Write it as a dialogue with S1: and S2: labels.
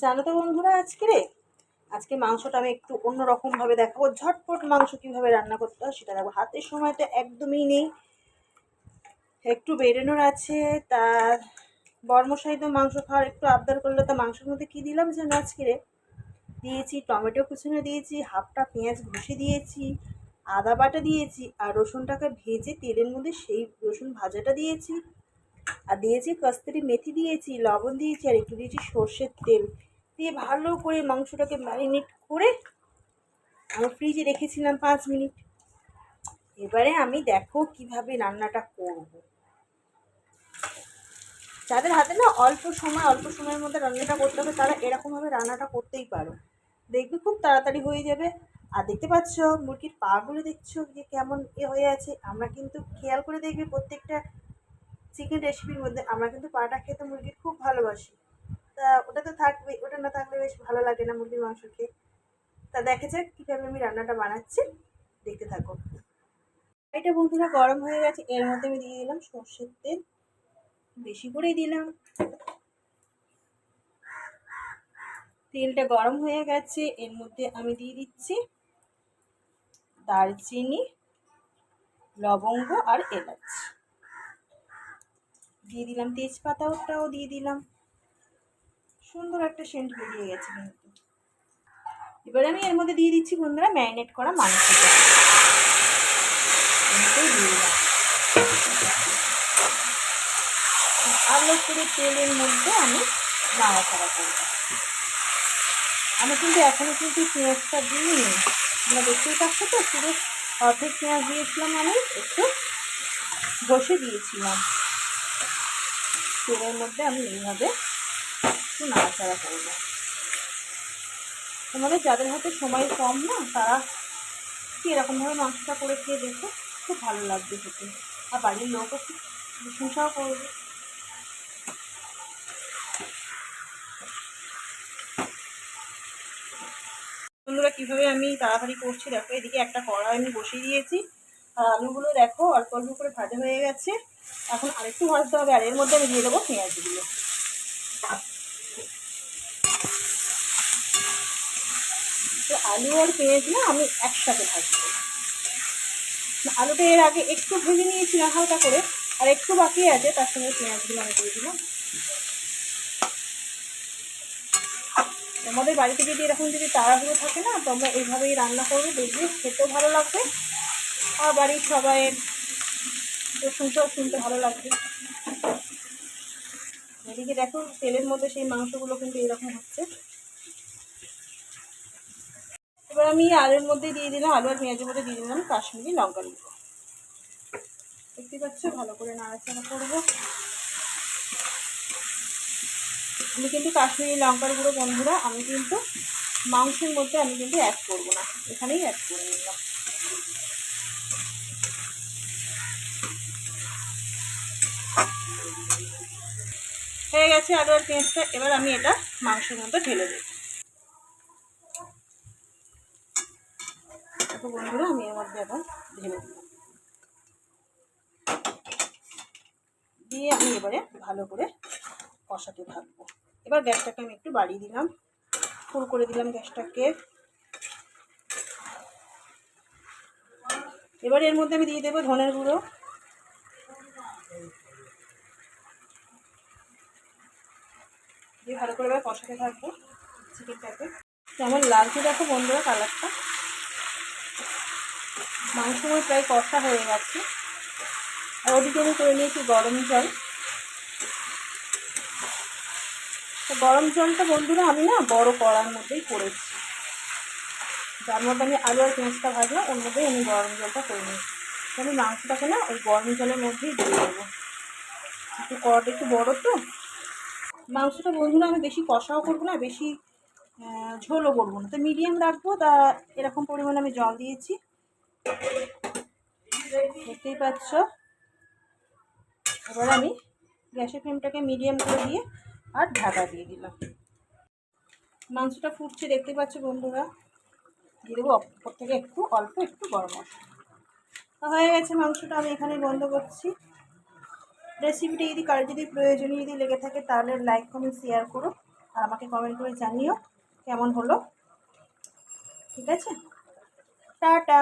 S1: জানো তো বন্ধুরা, আজকে মাংসটা আমি একটু অন্যরকম ভাবে দেখাবো। ঝটপট মাংস কিভাবে রান্না করতে হয় সেটা দেখাবো। হাতের সময়টা একদমই নেই, একটু বেরোনোর আছে। তার বর্মশাহী তো মাংস খাওয়ার একটু আবদার করলো, তা মাংসের মধ্যে কি দিলাম যে আজকে দিয়েছি টমেটো কুচনো দিয়েছি, হাফটা পেঁয়াজ ঘষে দিয়েছি, আদা বাটা দিয়েছি, আর রসুনটাকে ভেজে তেলের মধ্যে সেই রসুন ভাজাটা দিয়েছি, আর দিয়েছি কস্তুরি মেথি দিয়েছি, লবণ দিয়েছি, আর একটু দিয়েছি সর্ষের তেল দিয়ে ভালো করে মাংসটাকে ম্যারিনেট করে আমি ফ্রিজে রেখেছিলাম 5 মিনিট। এবারে আমি দেখো কিভাবে রান্নাটা করব। যাদের হাতে না অল্প সময়ের মধ্যে রান্নাটা করতে হবে তারা এরকমভাবে রান্নাটা করতেই পারো, দেখবে খুব তাড়াতাড়ি হয়ে যাবে। আর দেখতে পাচ্ছ মুরগির পাগুলো, দেখছো যে কেমন হয়ে আছে। আমরা কিন্তু খেয়াল করে দেখবে প্রত্যেকটা চিকেন রেসিপির মধ্যে আমরা কিন্তু পাটা খেতে মুরগির খুব ভালোবাসি। তা ওটা তো থাকবে, ওটা না থাকলে বেশ ভালো লাগে না মুরগির মাংস খেয়ে। তা দেখা যাক কীভাবে আমি রান্নাটা বানাচ্ছি, দেখতে থাকো। এটা বন্ধুরা গরম হয়ে গেছে, এর মধ্যে আমি দিয়ে দিলাম সর্ষের তেল, বেশি করেই দিলাম। তেলটা গরম হয়ে গেছে, এর মধ্যে আমি দিয়ে দিচ্ছি দারচিনি, লবঙ্গ আর এলাচ, দিয়ে দিলাম তেজপাতা, ওটাও দিয়ে দিলাম। সুন্দর একটা সেন্ট বেরিয়ে গেছে কিন্তু। এবারে আমি এর মধ্যে দিয়ে দিচ্ছি বন্ধুরা ম্যারিনেট করা মাংসটা, দিয়ে দিলাম আলো করে তেলের মধ্যে আমি নাড়াচাড়া করব। আমি কিন্তু এখনো কিন্তু পেঁয়াজটা দিইনি, আমরা দেখতেই পাচ্ছ তো শুধু অর্ধেক পেঁয়াজ দিয়েছিলাম, আমি একটু বসে দিয়েছিলাম। তেলের মধ্যে আমি এইভাবে একটু নাড়াচাড়া করবো। তোমাদের যাদের হাতে সময় কম না তারা কি এরকমভাবে মাংসটা করে খেয়ে দেখো, খুব ভালো লাগবে খেতে, আর বাড়ির লোকও খুব প্রশংসাও করবে। বন্ধুরা কীভাবে আমি তাড়াতাড়ি করছি দেখো, এদিকে একটা কড়াই আমি বসিয়ে দিয়েছি, আর আলুগুলো দেখো অল্প অল্প করে ভাজা হয়ে গেছে। এখন আরেকটু ভাজতে হবে, আর এর মধ্যে আমি দিয়ে দেবো পেঁয়াজগুলো। তো আলু আর পেঁয়াজ না আমি একসাথে ভাজবো। আলুটা এর আগে একটু ভেজে নিয়েছিলাম হালকা করে, আর একটু বাকি আছে, তার সঙ্গে পেঁয়াজগুলো আমি দিয়ে দিলাম। আমাদের বাড়িতে যদি এরকম যদি তাড়াহুড়ো থাকে না, তোমরা এইভাবেই রান্না করবে, দেখবে খেতেও ভালো লাগবে, আর বাড়ির সবাইয়ের প্রশংসাও শুনতে ভালো লাগবে। এদিকে দেখো তেলের মধ্যে সেই মাংসগুলো কিন্তু এরকম হচ্ছে। এবার আমি আলুর মধ্যে দিয়ে দিলাম, আলু আর পেঁয়াজের মধ্যে দিয়ে দিলাম কাশ্মীরি লঙ্কা গুঁড়ো। দেখতে পাচ্ছ, ভালো করে নাড়াচাড়া করবো। আমি কিন্তু কাশ্মীরি লঙ্কার গুঁড়ো বন্ধুরা আমি কিন্তু মাংসের মধ্যে আমি কিন্তু অ্যাড করবো না, এখানেই অ্যাড করে নিলাম। হয়ে গেছে আলু আর পেঁয়াজটা, এবার আমি এটা মাংসের মধ্যে ঢেলে দেব। দেখো বন্ধুরা আমি এর মধ্যে এখন ঢেলে দিলাম, দিয়ে আমি এবারে ভালো করে কষাতে থাকবো। এবার গ্যাসটাকে আমি একটু বাড়িয়ে দিলাম, ফুল করে দিলাম গ্যাসটাকে। এবার এর মধ্যে আমি দিয়ে দেবো ধনের গুঁড়ো, দিয়ে ভালো করে এবার কষাতে থাকবো চিকেনটাকে। যেমন লাগছে দেখো বন্ধুরা কালারটা, মাংস প্রায় কষা হয়ে গেছে। আর ওদিকে আমি করে নিয়েছি গরম জল। তো গরম জলটা বন্ধুরা আমি না বড় কড়ার মধ্যেই করেছি, যার মধ্যে আমি আলু আর পেঁয়াজটা ভাজলাম ওর মধ্যেই আমি গরম জলটা করে নিয়েছি। আমি মাংসটাকে না ওই গরম জলের মধ্যেই দিয়ে দেবো, একটু কড়াটা একটু বড়ো তো। মাংসটা বন্ধুরা আমি বেশি কষাও করবো না, বেশি ঝোলও করবো না, তো মিডিয়াম রাখবো। তা এরকম পরিমাণে আমি জল দিয়েছি, দেখতেই পাচ্ছ। এবার আমি গ্যাসের ফ্লেমটাকে মিডিয়াম করে দিয়ে আর ঢাকা দিয়ে দিলাম। মাংসটা ফুটছে দেখতে পাচ্ছ বন্ধুরা, দিয়ে দেবো ওপর থেকে একটু অল্প একটু গরম মশলা। হয়ে গেছে মাংসটা, আমি এখানে বন্ধ করছি। রেসিপিটা যদি কারো যদি প্রয়োজনীয় যদি লেগে থাকে তাহলে লাইক কমেন্ট শেয়ার করো। আর আমাকে কমেন্ট করে জানিও কেমন হলো। ঠিক আছে, টাটা।